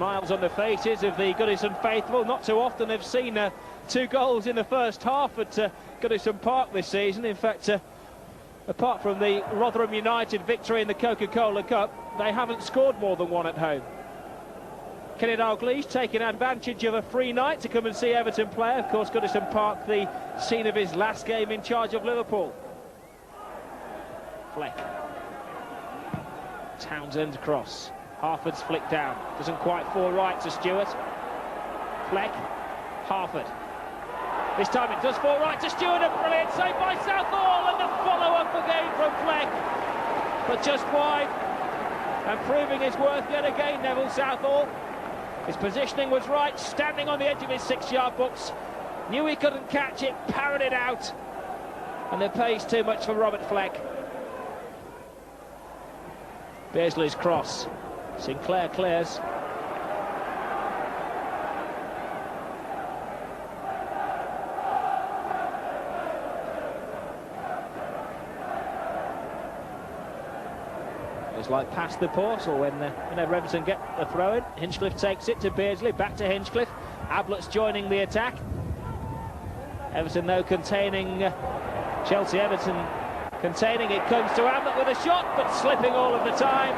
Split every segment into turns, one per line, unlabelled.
Smiles on the faces of the Goodison faithful. Not too often they've seen 2 goals in the first half at Goodison Park this season. In fact, apart from the Rotherham United victory in the Coca-Cola Cup, they haven't scored more than 1 at home. Kenny Dalglish taking advantage of a free night to come and see Everton play. Of course, Goodison Park, the scene of his last game in charge of Liverpool. Fleck. Townsend cross. Harford's flick down. Doesn't quite fall right to Stewart. Fleck. Harford. This time it does fall right to Stewart. A brilliant save by Southall, and the follow-up again from Fleck. But just wide. And proving his worth yet again, Neville Southall. His positioning was right, standing on the edge of his 6-yard box. Knew he couldn't catch it, parried it out. And the pace too much for Robert Fleck. Beardsley's cross. Sinclair clears. It's like past the portal when Everton get the throw in. Hinchcliffe takes it to Beardsley, back to Hinchcliffe. Ablett's joining the attack. Everton though containing Chelsea. Everton containing it, comes to Ablett with a shot, but slipping all of the time.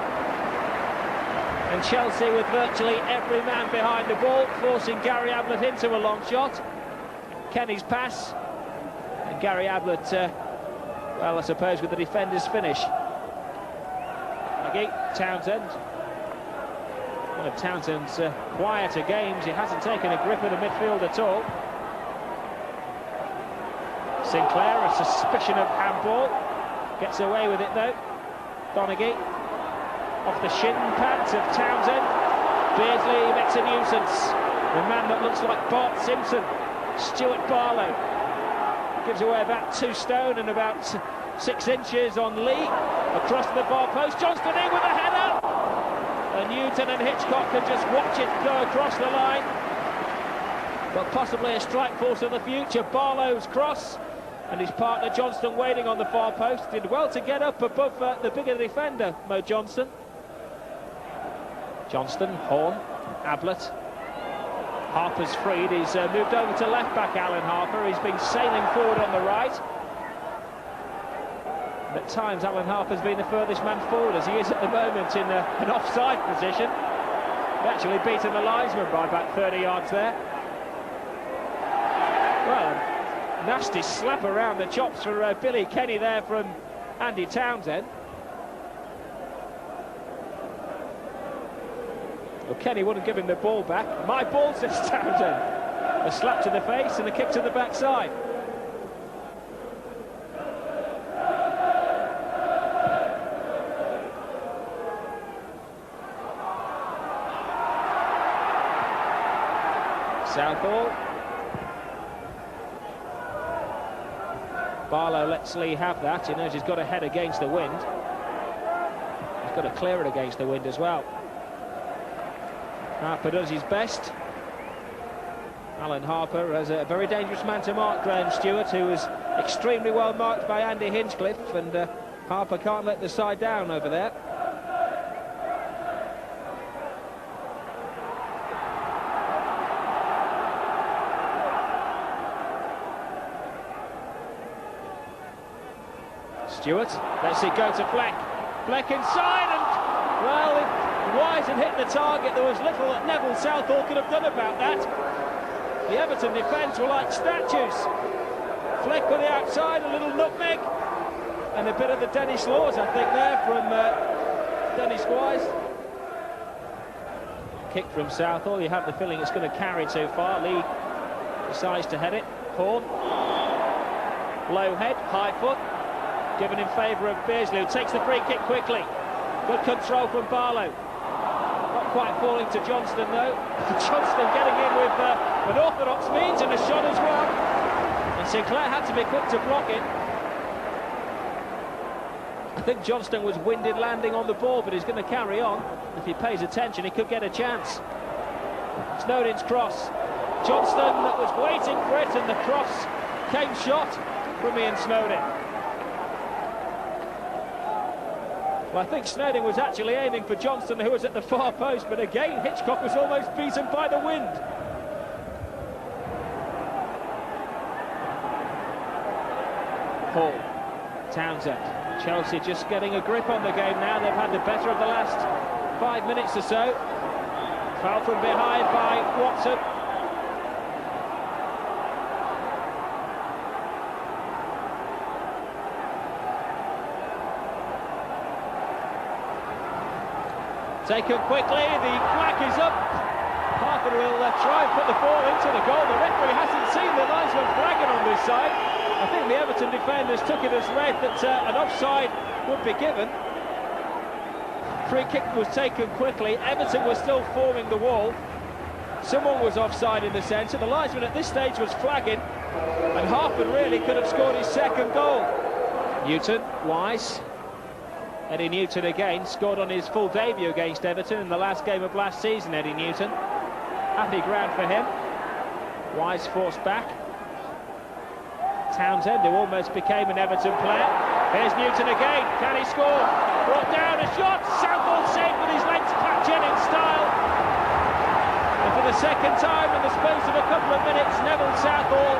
And Chelsea with virtually every man behind the ball, forcing Gary Ablett into a long shot. Kenny's pass, and Gary Ablett, well, I suppose with the defender's finish. Townsend. One of Townsend's quieter games. He hasn't taken a grip of the midfield at all. Sinclair, a suspicion of handball. Gets away with it though. Donaghy. Off the shin pads of Townsend. Beardsley makes a nuisance. The man that looks like Bart Simpson, Stuart Barlow, gives away about 2 stone and about 6 inches on Lee. Across the bar post, Johnston in with a header. And Newton and Hitchcock can just watch it go across the line. But possibly a strike force of the future. Barlow's cross, and his partner Johnston waiting on the far post. Did well to get up above the bigger defender, Mo Johnston. Johnston, Horn, Ablett. Harper's freed. He's moved over to left back, Alan Harper. He's been sailing forward on the right. And at times Alan Harper's been the furthest man forward, as he is at the moment in an offside position. He's actually beaten the linesman by about 30 yards there. Well, a nasty slap around the chops for Billy Kenny there from Andy Townsend. Well, Kenny wouldn't give him the ball back. My ball, says Townsend. A slap to the face and a kick to the backside. Southall. Barlow lets Lee have that. He knows he's got to head against the wind. He's got to clear it against the wind as well. Harper does his best. Alan Harper has a very dangerous man to mark, Graham Stewart, who was extremely well marked by Andy Hinchcliffe, and Harper can't let the side down over there. Stewart lets it go to Fleck. Fleck inside, and well, if Wise had hit the target, there was little that Neville Southall could have done about that. The Everton defence were like statues. Fleck on the outside, a little nutmeg, and a bit of the Dennis Laws, I think, there from Dennis Wise. Kick from Southall. You have the feeling it's going to carry too far. Lee decides to head it. Horn. Low head, high foot. Given in favour of Beardsley, who takes the free kick quickly. Good control from Barlow. Not quite falling to Johnston though. Johnston getting in with an orthodox means and a shot as well. And Sinclair had to be quick to block it. I think Johnston was winded landing on the ball, but he's going to carry on. If he pays attention, he could get a chance. Snowden's cross. Johnston was waiting for it, and the cross came shot from Ian Snowden. Well, I think Snowden was actually aiming for Johnston, who was at the far post, but again Hitchcock was almost beaten by the wind. Hall, Townsend, Chelsea just getting a grip on the game now. They've had the better of the last 5 minutes or so. Foul from behind by Watson. Taken quickly, the flag is up. Harper will try and put the ball into the goal. The referee hasn't seen the linesman flagging on this side. I think the Everton defenders took it as read that an offside would be given. Free kick was taken quickly. Everton was still forming the wall. Someone was offside in the centre. The linesman at this stage was flagging, and Harper really could have scored his second goal. Newton, Wise. Eddie Newton again scored on his full debut against Everton in the last game of last season. Eddie Newton, happy ground for him. Wise forced back. Townsend, who almost became an Everton player. Here's Newton again. Can he score? Brought down a shot. Southall saved with his legs, Pat Jennings style. And for the second time in the space of a couple of minutes, Neville Southall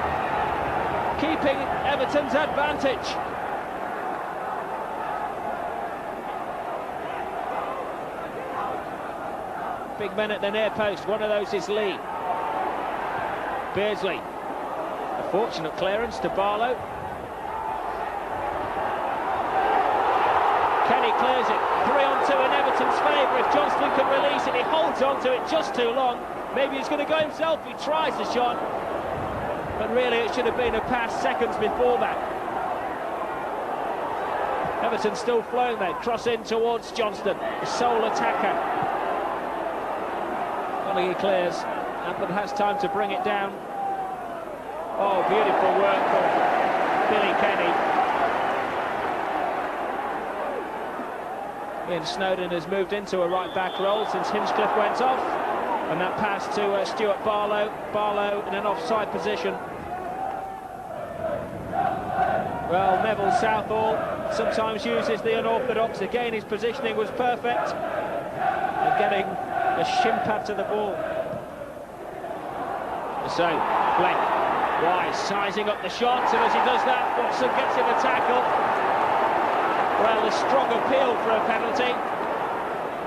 keeping Everton's advantage. Big men at the near post. One of those is Lee. Beardsley. A fortunate clearance to Barlow. Kenny clears it. 3-on-2 in Everton's favour. If Johnston can release it, he holds on to it just too long. Maybe he's going to go himself. He tries the shot. But really it should have been a pass seconds before that. Everton still flowing there. Cross in towards Johnston, the sole attacker. He clears. Ampler has time to bring it down. Oh, beautiful work from Billy Kenny. Ian Snowden has moved into a right-back role since Hinchcliffe went off. And that pass to Stuart Barlow. Barlow in an offside position. Well, Neville Southall sometimes uses the unorthodox. Again, his positioning was perfect. And getting a shin pad to the ball. So, Glenn, Wise sizing up the shots, and as he does that, Watson gets him a tackle. Well, a strong appeal for a penalty.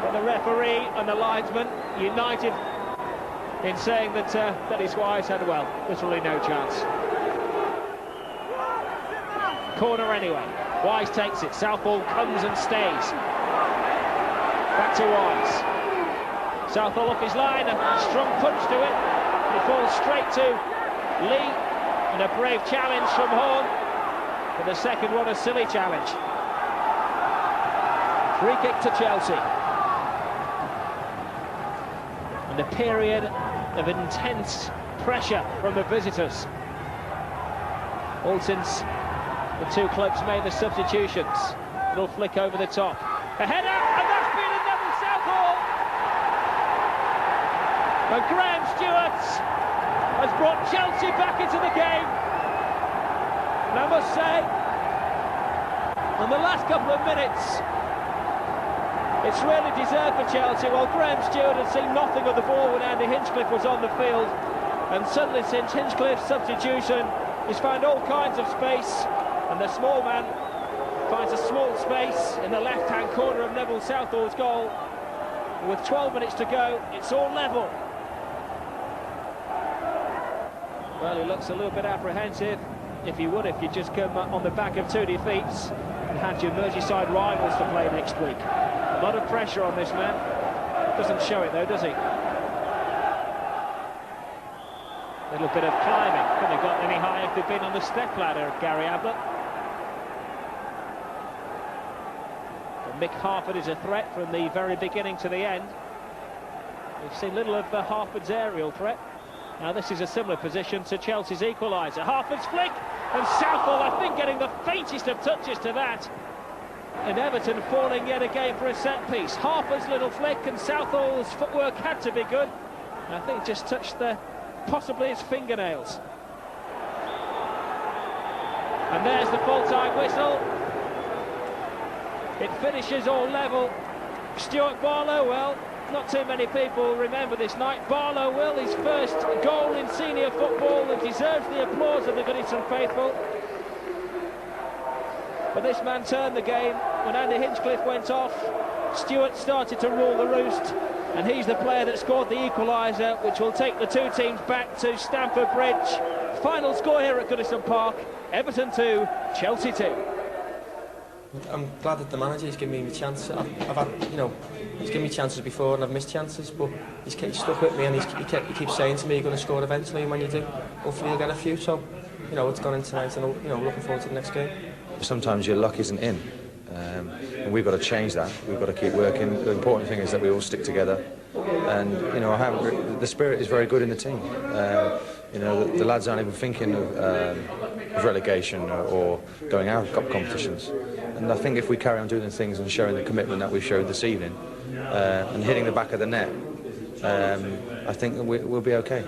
But the referee and the linesman united in saying that Dennis Wise had, well, literally no chance. Corner anyway. Wise takes it. Southall comes and stays. Back to Wise. Southall off his line, a strong punch to it. He falls straight to Lee, and a brave challenge from Horn. But the second one, a silly challenge. Free kick to Chelsea. And a period of intense pressure from the visitors. All since the two clubs made the substitutions. Little flick over the top. A header, and that's been a Neville Southall. And Graham Stewart has brought Chelsea back into the game. And I must say, in the last couple of minutes, it's really deserved for Chelsea. Well, Graham Stewart had seen nothing of the ball when Andy Hinchcliffe was on the field. And suddenly, since Hinchcliffe's substitution, he's found all kinds of space. And the small man finds a small space in the left-hand corner of Neville Southall's goal. And with 12 minutes to go, it's all level. Well, he looks a little bit apprehensive, if you just come on the back of two defeats and had your Merseyside rivals to play next week. A lot of pressure on this man. Doesn't show it though, does he? A little bit of climbing. Couldn't have got any higher if they'd been on the step ladder of Gary Ablett. But Mick Harford is a threat from the very beginning to the end. We've seen little of Harford's aerial threat. Now this is a similar position to Chelsea's equaliser. Harford's flick, and Southall, I think, getting the faintest of touches to that. And Everton falling yet again for a set piece. Harford's little flick, and Southall's footwork had to be good. And I think just touched possibly his fingernails. And there's the full-time whistle. It finishes all level. Stuart Barlow, well, not too many people remember this night. Barlow will, his first goal in senior football, and deserves the applause of the Goodison faithful. But this man turned the game when Andy Hinchcliffe went off. Stuart started to rule the roost, and he's the player that scored the equaliser, which will take the two teams back to Stamford Bridge. Final score here at Goodison Park: Everton 2, Chelsea 2.
I'm glad that the manager's given me a chance. I've had, you know, he's given me chances before and I've missed chances, but he's stuck with me, and he keeps saying to me, you're going to score eventually, and when you do, hopefully you'll get a few. So, you know, it's gone in tonight, and you know, looking forward to the next game.
Sometimes your luck isn't in, and we've got to change that. We've got to keep working. The important thing is that we all stick together, and you know, the spirit is very good in the team. You know, the lads aren't even thinking of relegation or going out of cup competitions. And I think if we carry on doing things and showing the commitment that we showed this evening, and hitting the back of the net, I think we'll be okay.